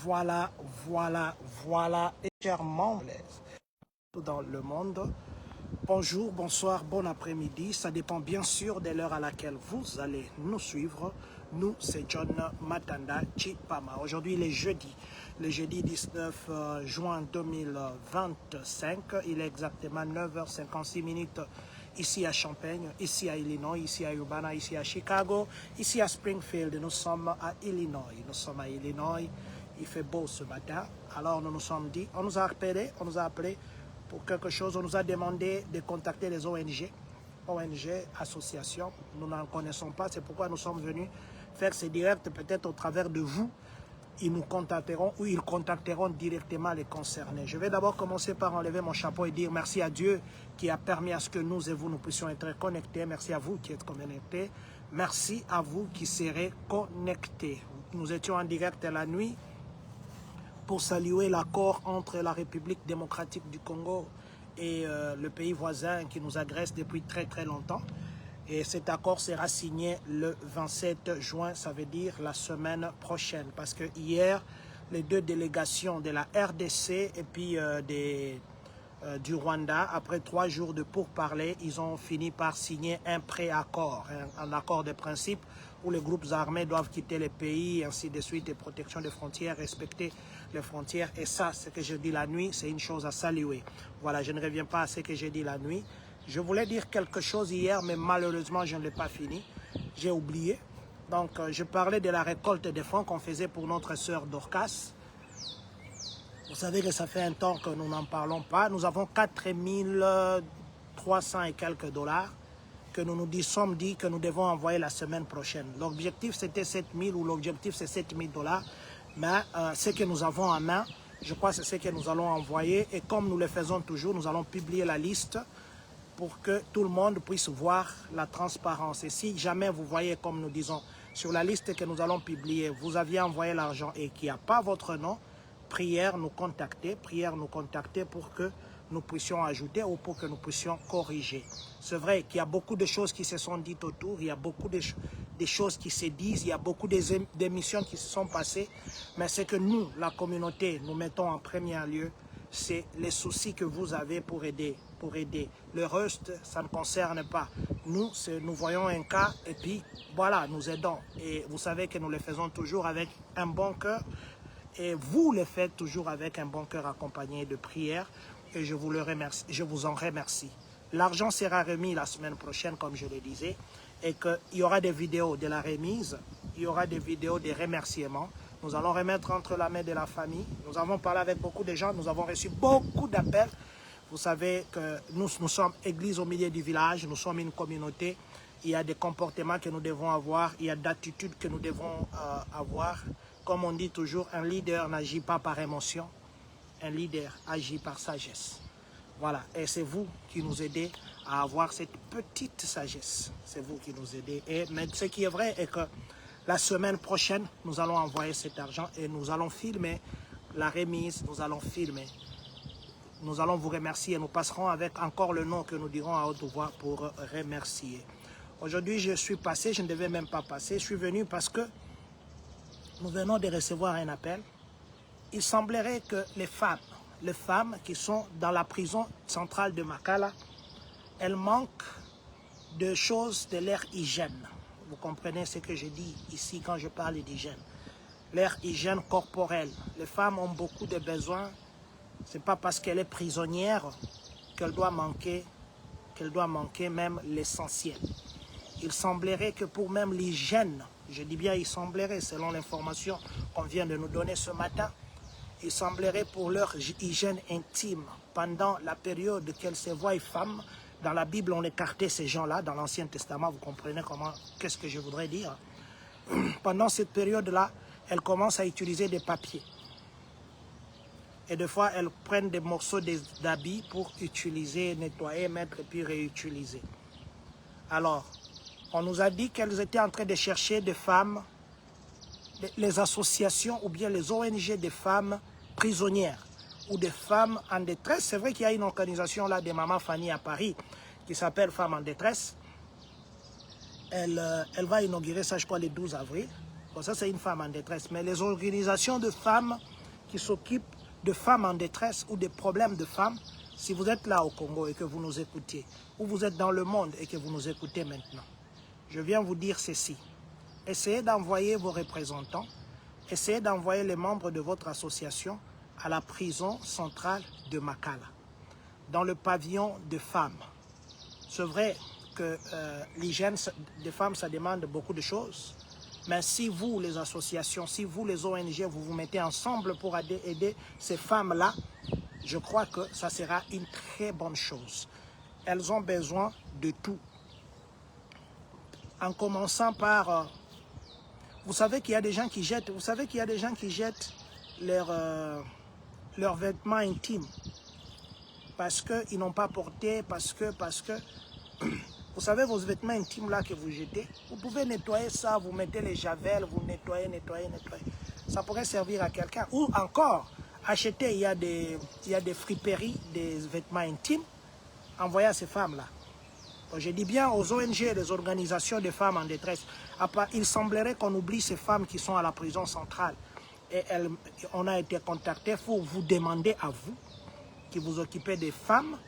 voilà, et chers membres dans le monde. Bonjour, bonsoir, bon après-midi. Ça dépend bien sûr de l'heure à laquelle vous allez nous suivre. Nous, c'est John Matanda Chipama. Aujourd'hui, le jeudi 19 juin 2025. Il est exactement 9h56 ici à Champaign, ici à Illinois, ici à Urbana, ici à Chicago, ici à Springfield. Nous sommes à Illinois. Il fait beau ce matin. Alors nous nous sommes dit, on nous a appelé pour quelque chose. On nous a demandé de contacter les ONG, associations. Nous n'en connaissons pas. C'est pourquoi nous sommes venus faire ces directs, peut-être au travers de vous. Ils nous contacteront ou ils contacteront directement les concernés. Je vais d'abord commencer par enlever mon chapeau et dire merci à Dieu qui a permis à ce que nous et vous, nous puissions être connectés. Merci à vous qui êtes connectés. Merci à vous qui serez connectés. Nous étions en direct la nuit pour saluer l'accord entre la République démocratique du Congo et le pays voisin qui nous agresse depuis très très longtemps. Et cet accord sera signé le 27 juin, ça veut dire la semaine prochaine. Parce que hier, les deux délégations de la RDC et puis du Rwanda, après 3 jours de pourparlers, ils ont fini par signer un pré-accord, un accord de principe où les groupes armés doivent quitter le pays, ainsi de suite, et protection des frontières, respecter les frontières. Et ça, ce que je dis la nuit, c'est une chose à saluer. Voilà, je ne reviens pas à ce que j'ai dit la nuit. Je voulais dire quelque chose hier, mais malheureusement, je ne l'ai pas fini. J'ai oublié. Donc, je parlais de la récolte des fonds qu'on faisait pour notre sœur Dorcas. Vous savez que ça fait un temps que nous n'en parlons pas. Nous avons 4300 et quelques dollars que nous nous sommes dit que nous devons envoyer la semaine prochaine. L'objectif, c'était 7000 ou l'objectif, c'est 7000 dollars. Mais ce que nous avons en main, je crois que c'est ce que nous allons envoyer. Et comme nous le faisons toujours, nous allons publier la liste pour que tout le monde puisse voir la transparence. Et si jamais vous voyez, comme nous disons, sur la liste que nous allons publier, vous aviez envoyé l'argent et qu'il n'y a pas votre nom, prière nous contacter pour que nous puissions ajouter ou pour que nous puissions corriger. C'est vrai qu'il y a beaucoup de choses qui se sont dites autour, il y a beaucoup de choses qui se disent, il y a beaucoup d'émissions qui se sont passées, mais c'est que nous, la communauté, nous mettons en premier lieu, c'est les soucis que vous avez pour aider. Le reste, ça ne concerne pas. Nous voyons un cas et puis voilà, nous aidons. Et vous savez que nous le faisons toujours avec un bon cœur. Et vous le faites toujours avec un bon cœur accompagné de prières. Et je vous en remercie. L'argent sera remis la semaine prochaine, comme je le disais. Et qu'il y aura des vidéos de la remise. Il y aura des vidéos des remerciements. Nous allons remettre entre la main de la famille. Nous avons parlé avec beaucoup de gens. Nous avons reçu beaucoup d'appels. Vous savez que nous sommes église au milieu du village. Nous sommes une communauté. Il y a des comportements que nous devons avoir. Il y a d'attitudes que nous devons avoir. Comme on dit toujours, un leader n'agit pas par émotion. Un leader agit par sagesse. Voilà. Et c'est vous qui nous aidez à avoir cette petite sagesse. C'est vous qui nous aidez. Mais ce qui est vrai est que la semaine prochaine, nous allons envoyer cet argent et nous allons filmer la remise, nous allons filmer. Nous allons vous remercier et nous passerons avec encore le nom que nous dirons à haute voix pour remercier. Aujourd'hui, je suis passé, je ne devais même pas passer. Je suis venu parce que nous venons de recevoir un appel. Il semblerait que les femmes qui sont dans la prison centrale de Makala, elles manquent de choses de leur hygiène. Vous comprenez ce que je dis ici quand je parle d'hygiène. Leur hygiène corporelle. Les femmes ont beaucoup de besoins. Ce n'est pas parce qu'elle est prisonnière qu'elle doit manquer même l'essentiel. Il semblerait que pour même l'hygiène, je dis bien il semblerait, selon l'information qu'on vient de nous donner ce matin, il semblerait pour leur hygiène intime, pendant la période qu'elles se voient femmes, dans la Bible, on écartait ces gens-là, dans l'Ancien Testament, vous comprenez qu'est-ce que je voudrais dire. Pendant cette période-là, elles commencent à utiliser des papiers. Et des fois, elles prennent des morceaux d'habits pour utiliser, nettoyer, mettre et puis réutiliser. Alors, on nous a dit qu'elles étaient en train de chercher des femmes, les associations ou bien les ONG des femmes prisonnières ou des femmes en détresse. C'est vrai qu'il y a une organisation là de Maman Fanny à Paris qui s'appelle Femmes en détresse. Elle va inaugurer ça, je crois, le 12 avril. Bon, ça, c'est une femme en détresse. Mais les organisations de femmes qui s'occupent de femmes en détresse ou des problèmes de femmes, si vous êtes là au Congo et que vous nous écoutez, ou vous êtes dans le monde et que vous nous écoutez maintenant, je viens vous dire ceci. Essayez d'envoyer vos représentants, essayez d'envoyer les membres de votre association à la prison centrale de Makala, dans le pavillon de femmes. C'est vrai que l'hygiène des femmes, ça demande beaucoup de choses. Mais si vous, les associations, si vous, les ONG, vous vous mettez ensemble pour aider ces femmes-là, je crois que ça sera une très bonne chose. Elles ont besoin de tout. En commençant par... vous savez qu'il y a des gens qui jettent, leurs vêtements intimes parce qu'ils n'ont pas porté, parce que... Vous savez, vos vêtements intimes là que vous jetez, vous pouvez nettoyer ça, vous mettez les javels, vous nettoyez. Ça pourrait servir à quelqu'un. Ou encore, acheter, il y a des friperies, des vêtements intimes, envoyez à ces femmes-là. Je dis bien aux ONG, les organisations de femmes en détresse. Il semblerait qu'on oublie ces femmes qui sont à la prison centrale. Et on a été contacté pour vous demander à vous, qui vous occupez des femmes,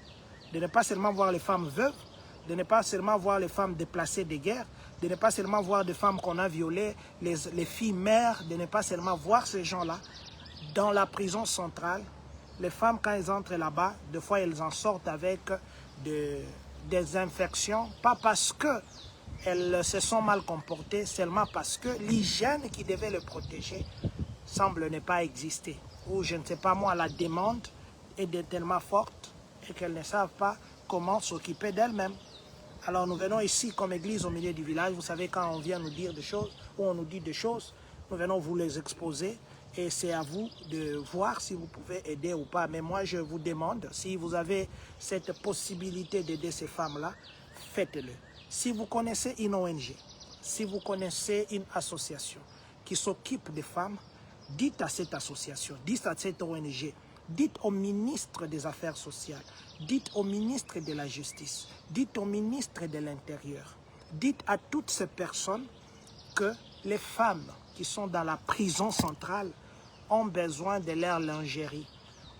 de ne pas seulement voir les femmes veuves, de ne pas seulement voir les femmes déplacées de guerre, de ne pas seulement voir des femmes qu'on a violées, les filles mères, de ne pas seulement voir ces gens-là. Dans la prison centrale, les femmes, quand elles entrent là-bas, des fois, elles en sortent avec des infections, pas parce qu'elles se sont mal comportées, seulement parce que l'hygiène qui devait les protéger semble ne pas exister. Ou je ne sais pas moi, la demande est tellement forte et qu'elles ne savent pas comment s'occuper d'elles-mêmes. Alors nous venons ici comme église au milieu du village. Vous savez, quand on vient nous dire des choses, ou on nous dit des choses, nous venons vous les exposer. Et c'est à vous de voir si vous pouvez aider ou pas. Mais moi, je vous demande, si vous avez cette possibilité d'aider ces femmes-là, faites-le. Si vous connaissez une ONG, si vous connaissez une association qui s'occupe des femmes, dites à cette association, dites à cette ONG, dites au ministre des Affaires sociales, dites au ministre de la Justice, dites au ministre de l'Intérieur, dites à toutes ces personnes que les femmes qui sont dans la prison centrale ont besoin de leur lingerie,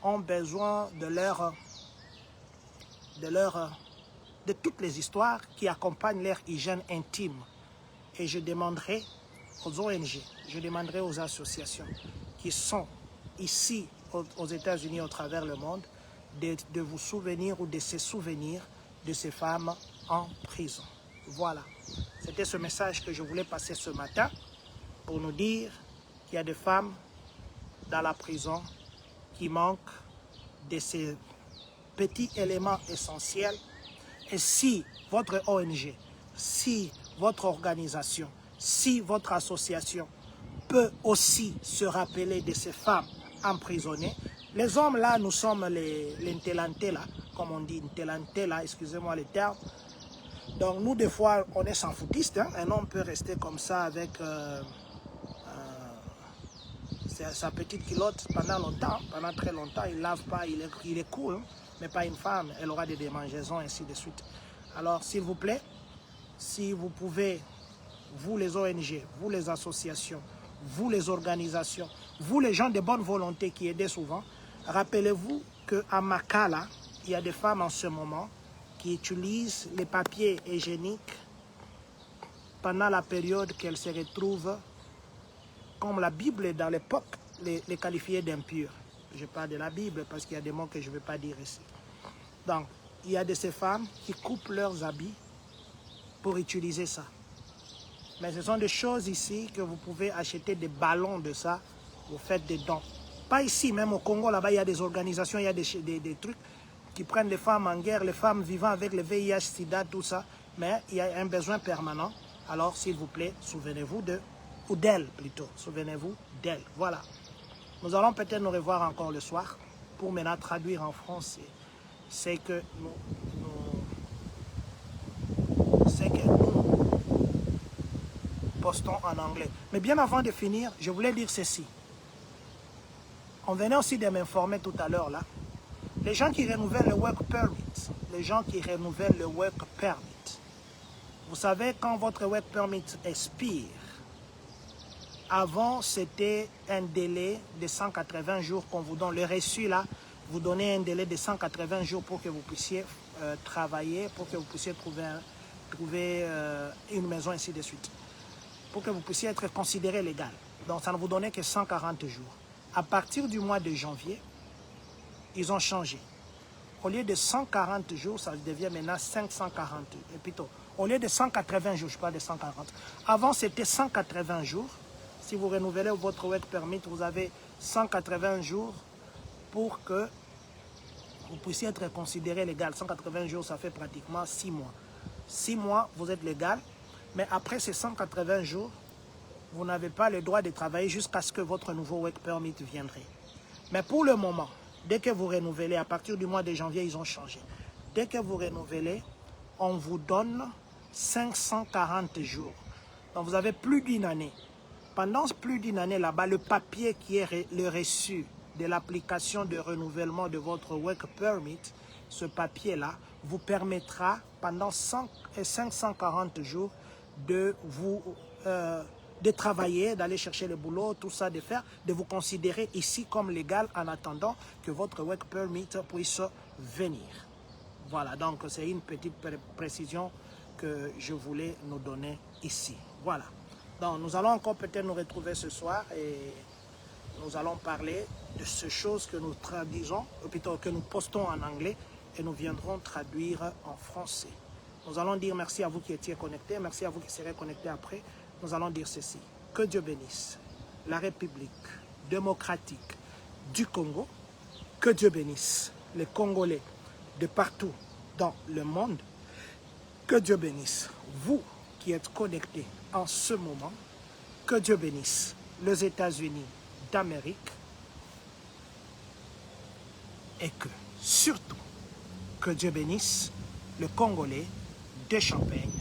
ont besoin de toutes les histoires qui accompagnent leur hygiène intime. Et je demanderai aux ONG, je demanderai aux associations qui sont ici aux États-Unis, au travers le monde, de vous souvenir ou de se souvenir de ces femmes en prison. Voilà. C'était ce message que je voulais passer ce matin pour nous dire qu'il y a des femmes dans la prison qui manquent de ces petits éléments essentiels. Et si votre ONG, si votre organisation, si votre association peut aussi se rappeler de ces femmes emprisonnées, les hommes là, nous sommes les ntelantés là, comme on dit, ntelantés là, excusez-moi le terme. Donc nous, des fois, on est sans foutiste, hein? Un homme peut rester comme ça avec sa petite culotte pendant longtemps, pendant très longtemps, il ne lave pas, il est cool, hein? Mais pas une femme, elle aura des démangeaisons, ainsi de suite. Alors, s'il vous plaît, si vous pouvez, vous les ONG, vous les associations, vous les organisations, vous les gens de bonne volonté qui aident souvent, rappelez-vous qu'à Makala, il y a des femmes en ce moment qui utilisent les papiers hygiéniques pendant la période qu'elles se retrouvent, comme la Bible dans l'époque les qualifiait d'impurs. Je parle de la Bible parce qu'il y a des mots que je ne vais pas dire ici. Donc, il y a de ces femmes qui coupent leurs habits pour utiliser ça. Mais ce sont des choses ici que vous pouvez acheter des ballons de ça, vous faites des dons. Pas ici, même au Congo, là-bas, il y a des organisations, il y a des trucs qui prennent les femmes en guerre, les femmes vivant avec le VIH, SIDA, tout ça. Mais il y a un besoin permanent. Alors, s'il vous plaît, souvenez-vous ou d'elle plutôt. Souvenez-vous d'elle. Voilà. Nous allons peut-être nous revoir encore le soir pour maintenant traduire en français. C'est que nous postons en anglais. Mais bien avant de finir, je voulais dire ceci. On venait aussi de m'informer tout à l'heure là. Les gens qui renouvellent le work permit, vous savez, quand votre work permit expire, Avant, c'était un délai de 180 jours qu'on vous donne. Le reçu, là, vous donnez un délai de 180 jours pour que vous puissiez travailler, pour que vous puissiez trouver une maison, ainsi de suite. Pour que vous puissiez être considéré légal. Donc, ça ne vous donnait que 140 jours. À partir du mois de janvier, ils ont changé. Au lieu de 140 jours, ça devient maintenant 540. Et plutôt, au lieu de 180 jours, je parle de 140. Avant, c'était 180 jours. Si vous renouvelez votre work permit, vous avez 180 jours pour que vous puissiez être considéré légal. 180 jours, ça fait pratiquement 6 mois. 6 mois, vous êtes légal. Mais après ces 180 jours, vous n'avez pas le droit de travailler jusqu'à ce que votre nouveau work permit viendrait. Mais pour le moment, dès que vous renouvelez, à partir du mois de janvier, ils ont changé. Dès que vous renouvelez, on vous donne 540 jours. Donc vous avez plus d'une année. Pendant plus d'une année là-bas, le papier qui est le reçu de l'application de renouvellement de votre work permit, ce papier-là vous permettra pendant 540 jours de travailler, d'aller chercher le boulot, tout ça, de vous considérer ici comme légal en attendant que votre work permit puisse venir. Voilà, donc c'est une petite précision que je voulais nous donner ici. Voilà. Donc nous allons encore peut-être nous retrouver ce soir et nous allons parler de ces choses que nous traduisons, ou plutôt que nous postons en anglais et nous viendrons traduire en français. Nous allons dire merci à vous qui étiez connectés, merci à vous qui serez connectés après. Nous allons dire ceci. Que Dieu bénisse la République démocratique du Congo. Que Dieu bénisse les Congolais de partout dans le monde. Que Dieu bénisse vous qui êtes connectés en ce moment. Que Dieu bénisse les États-Unis d'Amérique. Et que, surtout, que Dieu bénisse le Congolais de Champagne